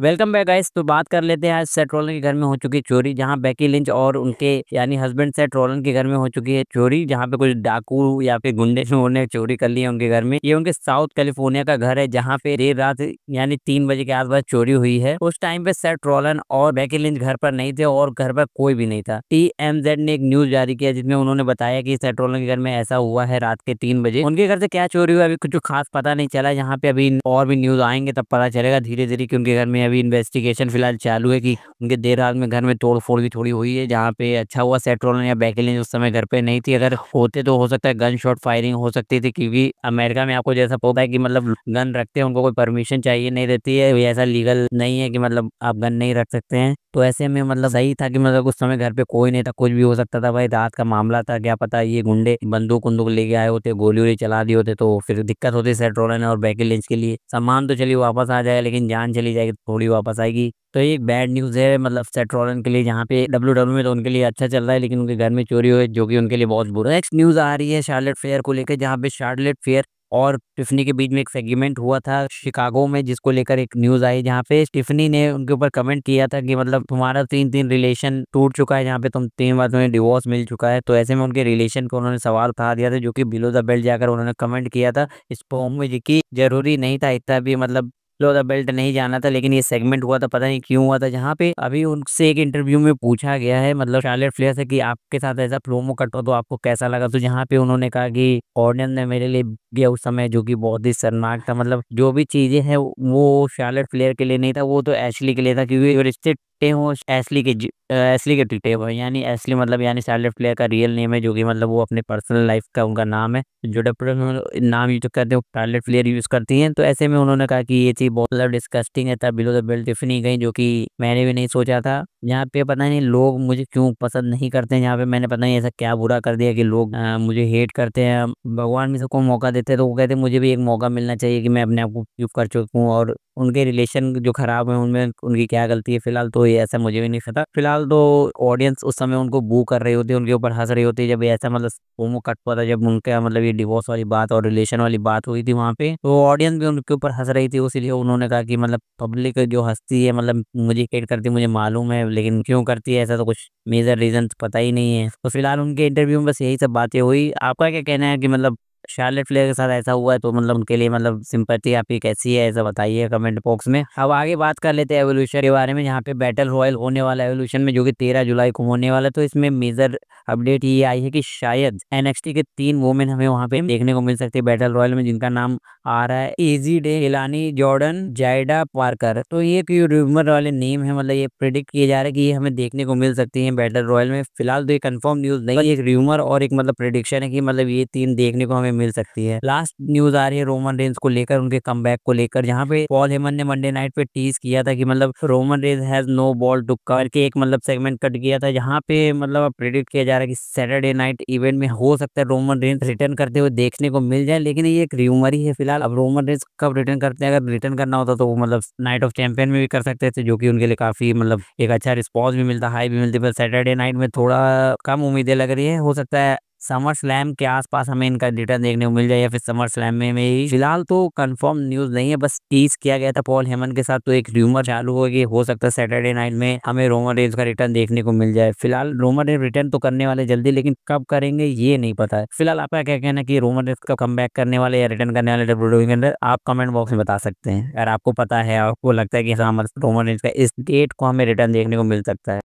Welcome back guys. तो बात कर लेते हैं आज सेथ रोलन के घर में हो चुकी चोरी, जहां बेकी लिंच और उनके यानी हस्बैंड सेथ रोलन के घर में हो चुकी है चोरी, जहां पे कुछ डाकू या फिर गुंडे ने चोरी कर ली है उनके घर में। ये उनके साउथ कैलिफोर्निया का घर है, जहां पे देर रात यानी 3 बजे के आसपास चोरी हुई है। उस टाइम पे सेथ रोलन और बेकी लिंच घर पर नहीं थे और घर पर कोई भी नहीं था। TMZ ने एक न्यूज जारी किया जिसमें उन्होंने बताया कि सेथ रोलन के घर में ऐसा हुआ है रात के 3 बजे। उनके घर से क्या चोरी हुआ अभी कुछ खास पता नहीं चला। यहाँ पे अभी और भी न्यूज आएंगे तब पता चलेगा धीरे धीरे कि उनके घर में अभी इन्वेस्टिगेशन फिलहाल चालू है कि उनके देर रात में घर में तोड़ फोड़ भी थोड़ी हुई है। जहाँ पे अच्छा हुआ सेथ रोलन या बेकी लिंच उस समय घर पे नहीं थी। अगर होते तो हो सकता है गन शॉट फायरिंग हो सकती थी, क्योंकि अमेरिका में आपको जैसा पता है कि मतलब गन रखते हैं उनको कोई परमिशन चाहिए नहीं रहती है। ये ऐसा लीगल नहीं है कि मतलब आप गन नहीं रख सकते हैं। तो ऐसे में मतलब सही था कि मतलब उस समय घर पे कोई नहीं था, कुछ भी हो सकता था। भाई रात का मामला था, क्या पता ये गुंडे बंदूक उंदूक लेके आए होते, गोली वोली चला दिए होते तो फिर दिक्कत होती सेथ रोलन और बेकी लिंच के लिए। सामान तो चलिए वापस आ जाएगा, लेकिन जान चली जाएगी तो थोड़ी वापस आएगी। तो ये एक बैड न्यूज है मतलब सेथ रोलन के लिए। जहाँ पे WWE में तो उनके लिए अच्छा चल रहा है, लेकिन उनके घर में चोरी हुई जो कि उनके लिए बहुत बुरा है। नेक्स्ट न्यूज आ रही है शार्लेट फेयर को लेकर, जहाँ पे शार्लेट फेयर और टिफनी के बीच में एक सेगमेंट हुआ था शिकागो में, जिसको लेकर एक न्यूज आई जहाँ पे टिफनी ने उनके ऊपर कमेंट किया था कि मतलब तुम्हारा 3 रिलेशन टूट चुका है, जहाँ पे तुम 3 बार तुम्हें डिवोर्स मिल चुका है। तो ऐसे में उनके रिलेशन को उन्होंने सवाल उठा दिया था, जो कि बिलो द बेल्ट जाकर उन्होंने कमेंट किया था इस पोम में, जो कि जरूरी नहीं था इतना भी मतलब लो द बेल्ट नहीं जाना था, लेकिन ये सेगमेंट हुआ था, पता नहीं क्यों हुआ था। जहाँ पे अभी उनसे एक इंटरव्यू में पूछा गया है मतलब शार्लेट फ्लेयर से कि आपके साथ ऐसा प्रोमो कट हो तो आपको कैसा लगा। तो जहाँ पे उन्होंने कहा कि ऑडियंस ने मेरे लिए दिया उस समय, जो कि बहुत ही शर्मनाक था। मतलब जो भी चीजें हैं वो शार्लेट फ्लेयर के लिए नहीं था, वो तो एशली के लिए था, क्योंकि जो रिश्ते टूटे हो एशली के टूटे हो। यानी एशली मतलब यानी शार्लेट फ्लेयर का रियल नेम है, जो कि मतलब वो अपने पर्सनल लाइफ का उनका नाम है। जो डॉक्टर नाम यूज करते हैं शार्लेट फ्लेयर यूज करती हैं। तो ऐसे में उन्होंने कहा कि ये चीज बहुत ज्यादा डिस्कस्टिंग है, तब बिलो द बेल्ट टिफनी गई, जो कि मैंने भी नहीं सोचा था। यहाँ पे पता नहीं लोग मुझे क्यों पसंद नहीं करते हैं। यहाँ पे मैंने पता नहीं ऐसा क्या बुरा कर दिया कि लोग मुझे हेट करते हैं। भगवान भी सबको मौका देते हैं, तो वो कहते हैं मुझे भी एक मौका मिलना चाहिए कि मैं अपने आप को प्रूव कर चुकूं। और उनके रिलेशन जो खराब है उनमें उनकी क्या गलती है फिलहाल, तो ये ऐसा मुझे भी नहीं पता। फिलहाल तो ऑडियंस उस समय उनको बू कर रही होती है, उनके ऊपर हंस रही होती है। जब ये ऐसा मतलब प्रोमो कट हुआ था, जब उनका मतलब ये डिवोर्स वाली बात और रिलेशन वाली बात हुई थी वहाँ पे, तो ऑडियंस भी उनके ऊपर हंस रही थी। इसीलिए उन्होंने कहा कि मतलब पब्लिक जो हंसती है मतलब मुझे हेट करती है मुझे मालूम है, लेकिन क्यों करती है ऐसा तो कुछ मेजर रीजन पता ही नहीं है। तो फिलहाल उनके इंटरव्यू में बस यही सब बातें हुई। आपका क्या कहना है कि मतलब शार्लेट फ्लेयर के साथ ऐसा हुआ है तो मतलब उनके लिए मतलब सिंपैथी आपकी कैसी है, ऐसा बताइए कमेंट बॉक्स में। अब आगे बात कर लेते हैं एवोल्यूशन के बारे में, जहाँ पे बैटल रॉयल होने वाला है एवोल्यूशन में, जो कि 13 जुलाई को होने वाला है। तो इसमें मेजर अपडेट ये आई है कि शायद NXT के 3 वोमेन हमें वहाँ पे देखने को मिल सकती है बैटल रॉयल में, जिनका नाम आ रहा है इजी डे, इलानी जॉर्डन, जायडा पार्कर। तो ये कोई रूमर वाले नेम है, मतलब ये प्रिडिक्ट किया जा रहा है कि ये हमें देखने को मिल सकती है बैटल रॉयल में। फिलहाल तो ये कंफर्म न्यूज नहीं, एक रूमर और एक मतलब प्रिडिक्शन है कि मतलब ये 3 देखने को हमें मिल सकती है। लास्ट न्यूज आ रही है रोमन रेंज को लेकर, उनके कमबैक को लेकर, जहाँ पे पॉल हेमन ने मंडे नाइट पे टीज किया था कि मतलब Roman range has no ball to करके एक मतलब सेगमेंट कट किया था, जहाँ पे मतलब प्रिडिक्ट किया जा रहा है कि सैटरडे नाइट इवेंट में हो सकता है रोमन रेंज रिटर्न करते हुए देखने को मिल जाए। लेकिन ये एक र्यूमर ही है फिलहाल। अब रोमन रेंज कब रिटर्न करते हैं, अगर रिटर्न करना होता तो वो मतलब नाइट ऑफ चैंपियन में भी कर सकते थे, जो कि उनके लिए काफी मतलब एक अच्छा रिस्पॉन्स भी मिलता, हाई भी मिलती। पर सैटरडे नाइट में थोड़ा कम उम्मीदें लग रही है। हो सकता है समर स्लैम के आसपास हमें इनका रिटर्न देखने को मिल जाए, या फिर समर स्लैम में ही। फिलहाल तो कंफर्म न्यूज नहीं है, बस टीज किया गया था पॉल हेमन के साथ। तो एक र्यूमर चालू हो कि हो सकता है सैटरडे नाइट में हमें रोमन रेंज का रिटर्न देखने को मिल जाए। फिलहाल रोमन रेंज रिटर्न तो करने वाले जल्दी, लेकिन कब करेंगे ये नहीं पता है। फिलहाल आपका क्या कहना है कि रोमन रेंज का कम करने वाले या रिटर्न करने वाले WWE के अंदर, आप कमेंट बॉक्स में बता सकते हैं। अगर आपको पता है, आपको लगता है कि हाँ रोमन रेंज का इस डेट को हमें रिटर्न देखने को मिल सकता है।